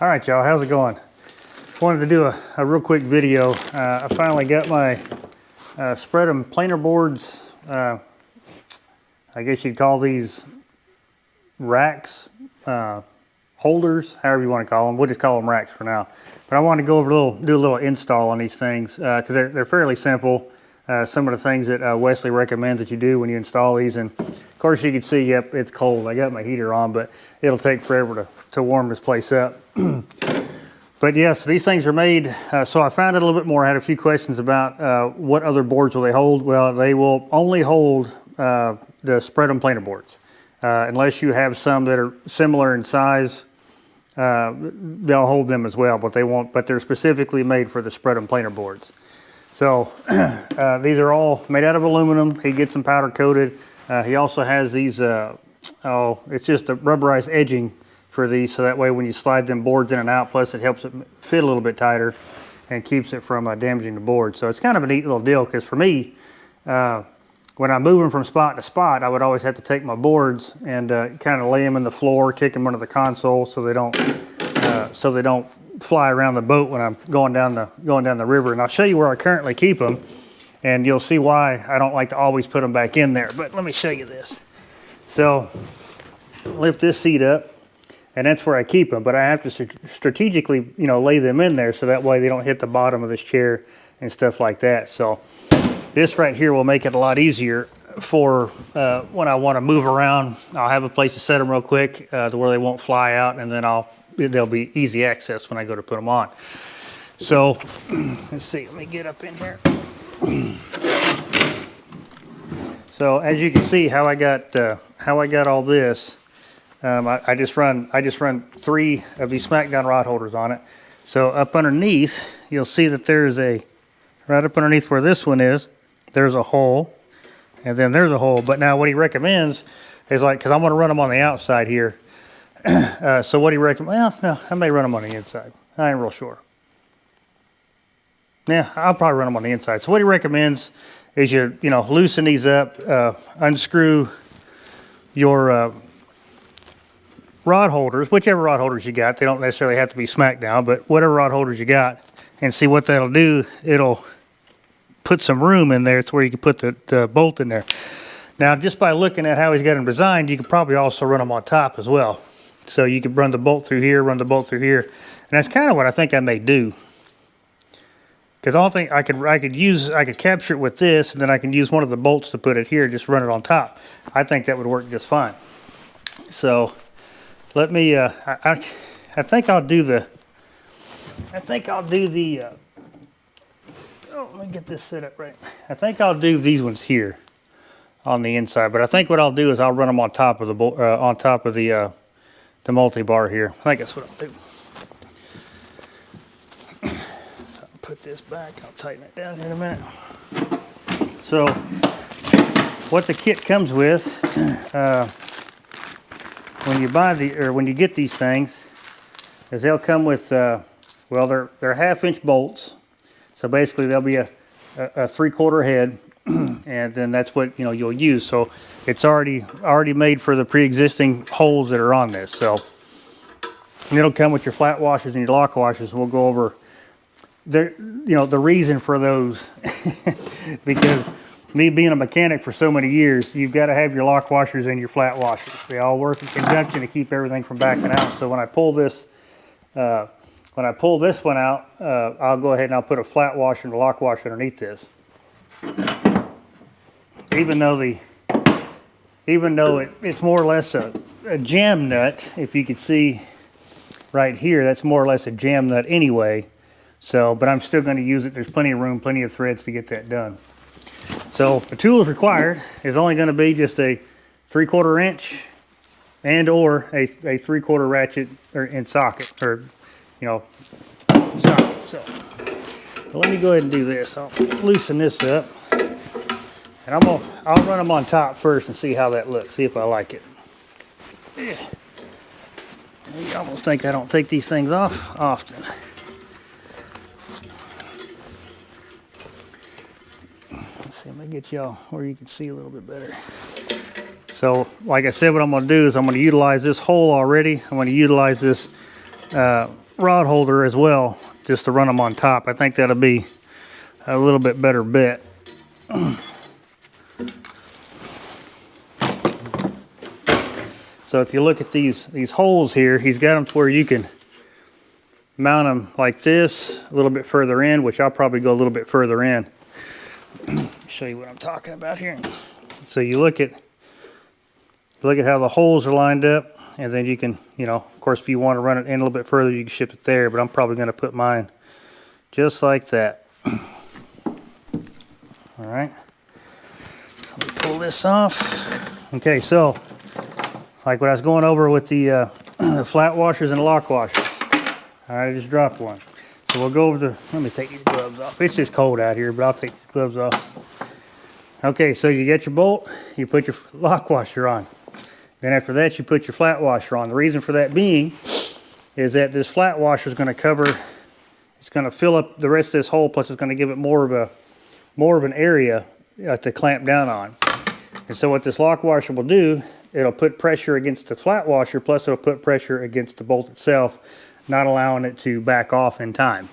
All right, y'all, how's it going? Wanted to do a real quick video. I finally got my spread 'em planer boards. I guess you'd call these racks, holders, however you want to call them. We'll just call them racks for now. But I want to go over do a little install on these things because they're fairly simple. Some of the things that Wesley recommends that you do when you install these, and of course you can see, yep, it's cold. I got my heater on, but it'll take forever to warm this place up. But yes, these things are made, so I found out a little bit more. I had a few questions about what other boards will they hold. Well, they will only hold the spread 'em planer boards. Unless you have some that are similar in size, they'll hold them as well, but they won't, but they're specifically made for the spread 'em planer boards. So these are all made out of aluminum. He gets them powder coated. He also has these, it's just a rubberized edging for these, so that way when you slide them boards in and out, plus it helps it fit a little bit tighter and keeps it from damaging the board. So it's kind of a neat little deal, because for me, when I'm moving from spot to spot, I would always have to take my boards and kind of lay them in the floor, kick them under the console so they don't fly around the boat when I'm going down the river. And I'll show you where I currently keep them, and you'll see why I don't like to always put them back in there. But let me show you this. So lift this seat up, and that's where I keep them. But I have to strategically, lay them in there so that way they don't hit the bottom of this chair and stuff like that. So this right here will make it a lot easier for when I want to move around. I'll have a place to set them real quick to where they won't fly out, and then they'll be easy access when I go to put them on. So let's see, let me get up in here. So as you can see how I got all this, I just run 3 of these SmackDown rod holders on it. So up underneath, you'll see that there's right up underneath where this one is, there's a hole, and then there's a hole. But now what he recommends is, because I'm going to run them on the outside here. So what he recommends, well, no, I may run them on the inside. I ain't real sure. Yeah, I'll probably run them on the inside. So what he recommends is you loosen these up, unscrew your rod holders, whichever rod holders you got. They don't necessarily have to be SmackDown, but whatever rod holders you got, and see what that'll do. It'll put some room in there. It's where you can put the bolt in there. Now, just by looking at how he's got them designed, you could probably also run them on top as well. So you could run the bolt through here, run the bolt through here, and that's kind of what I think I may do. Because I don't think I could capture it with this, and then I can use one of the bolts to put it here, just run it on top. I think that would work just fine. So let me, I think I'll do the, oh, let me get this set up right. I think I'll do these ones here on the inside, but I think what I'll do is I'll run them on top of the multi-bar here. I think that's what I'll do. So I'll put this back. I'll tighten it down in a minute. So what the kit comes with, when you get these things, is they'll come with well, they're 1/2-inch bolts. So basically there'll be a 3/4 head, and then that's what you'll use. So it's already made for the pre-existing holes that are on this. So it'll come with your flat washers and your lock washers. We'll go over the reason for those because me being a mechanic for so many years, you've got to have your lock washers and your flat washers. They all work in conjunction to keep everything from backing out. So when I pull this one out, I'll go ahead and I'll put a flat washer and a lock washer underneath this. Even though it's more or less a jam nut, if you could see right here, that's more or less a jam nut anyway. So, but I'm still going to use it. There's plenty of room, plenty of threads to get that done. So the tools required is only going to be just a 3/4 inch and or a 3/4 ratchet in socket, or socket. So let me go ahead and do this. I'll loosen this up, and I'll run them on top first and see how that looks. See if I like it. Yeah. You almost think I don't take these things off often. Let's see, let me get y'all where you can see a little bit better. So, like I said, what I'm going to do is I'm going to utilize this hole already. I'm going to utilize this rod holder as well, just to run them on top. I think that'll be a little bit better bet. So if you look at these holes here, he's got them to where you can mount them like this, a little bit further in, which I'll probably go a little bit further in. Show you what I'm talking about here. So you look at how the holes are lined up, and then you can, you know, of course, if you want to run it in a little bit further, you can ship it there, but I'm probably going to put mine just like that. All right. Let me pull this off. Okay, so like what I was going over with the flat washers and the lock washers. All right, I just dropped one. So we'll go over the, let me take these gloves off. It's just cold out here, but I'll take these gloves off. Okay, so you get your bolt, you put your lock washer on. Then after that, you put your flat washer on. The reason for that being is that this flat washer is going to cover, it's going to fill up the rest of this hole, plus it's going to give it more of an area to clamp down on. And so what this lock washer will do, it'll put pressure against the flat washer, plus it'll put pressure against the bolt itself, not allowing it to back off in time.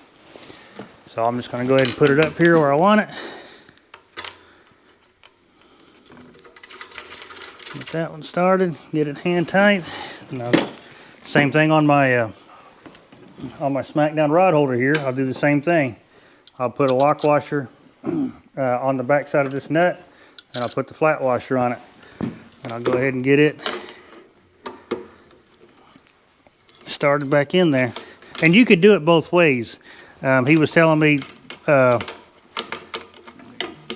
So I'm just going to go ahead and put it up here where I want it. Get that one started, get it hand tight. Now, same thing on my SmackDown rod holder here. I'll do the same thing. I'll put a lock washer on the back side of this nut, and I'll put the flat washer on it. And I'll go ahead and get it started back in there. And you could do it both ways. He was telling me,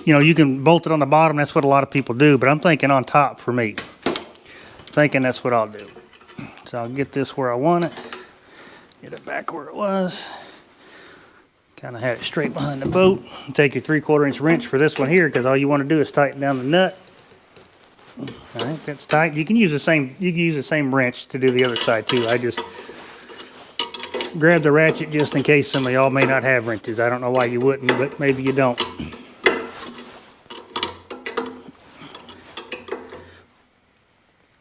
you know, you can bolt it on the bottom. That's what a lot of people do, but I'm thinking on top for me. Thinking that's what I'll do. So I'll get this where I want it. Get it back where it was. Kind of had it straight behind the boat. Take your 3/4 inch wrench for this one here, because all you want to do is tighten down the nut. All right, that's tight. You can use the same wrench to do the other side too. I just grab the ratchet just in case some of y'all may not have wrenches. I don't know why you wouldn't, but maybe you don't.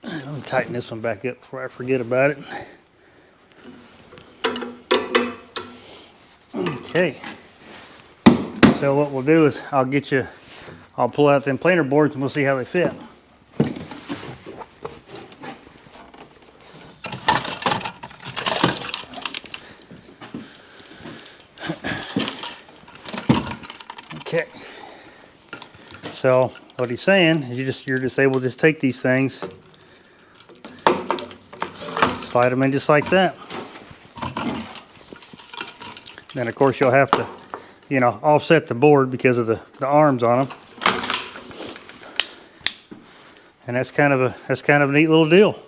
Let me tighten this one back up before I forget about it. Okay. So what we'll do is I'll pull out them planer boards and we'll see how they fit. Okay. So what he's saying is you're just able to just take these things, slide them in just like that. Then of course you'll have to, you know, offset the board because of the arms on them. And that's kind of a neat little deal.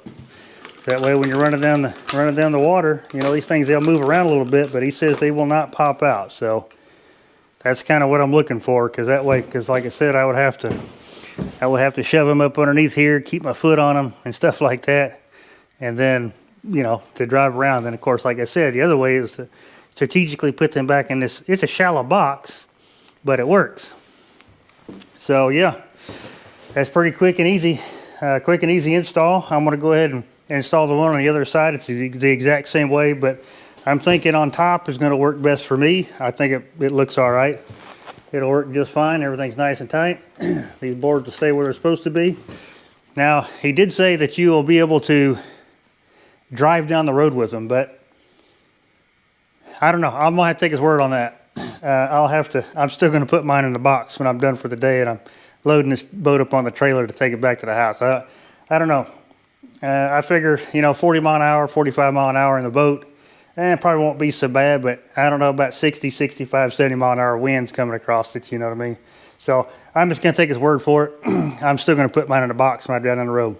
So that way when you're running down the water, you know, these things, they'll move around a little bit, but he says they will not pop out. So that's kind of what I'm looking for, because that way, because like I said, I would have to shove them up underneath here, keep my foot on them and stuff like that. And then, you know, to drive around. Then of course, like I said, the other way is to strategically put them back in this. It's a shallow box, but it works. So yeah, that's pretty quick and easy install. I'm going to go ahead and install the one on the other side. It's the exact same way, but I'm thinking on top is going to work best for me. I think it looks all right. It'll work just fine. Everything's nice and tight. These boards will stay where they're supposed to be. Now, he did say that you will be able to drive down the road with them, but I don't know. I'm going to have to take his word on that. I'm still going to put mine in the box when I'm done for the day, and I'm loading this boat up on the trailer to take it back to the house. I don't know. I figure, you know, 40 mile an hour, 45 mile an hour in the boat, it probably won't be so bad, but I don't know about 60, 65, 70 mile an hour winds coming across it, you know what I mean? So I'm just going to take his word for it. I'm still going to put mine in the box when I'm down on the road.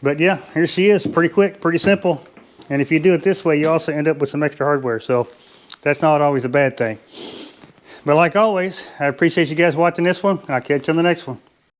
But yeah, here she is. Pretty quick, pretty simple. And if you do it this way, you also end up with some extra hardware. So that's not always a bad thing. But like always, I appreciate you guys watching this one. I'll catch you on the next one.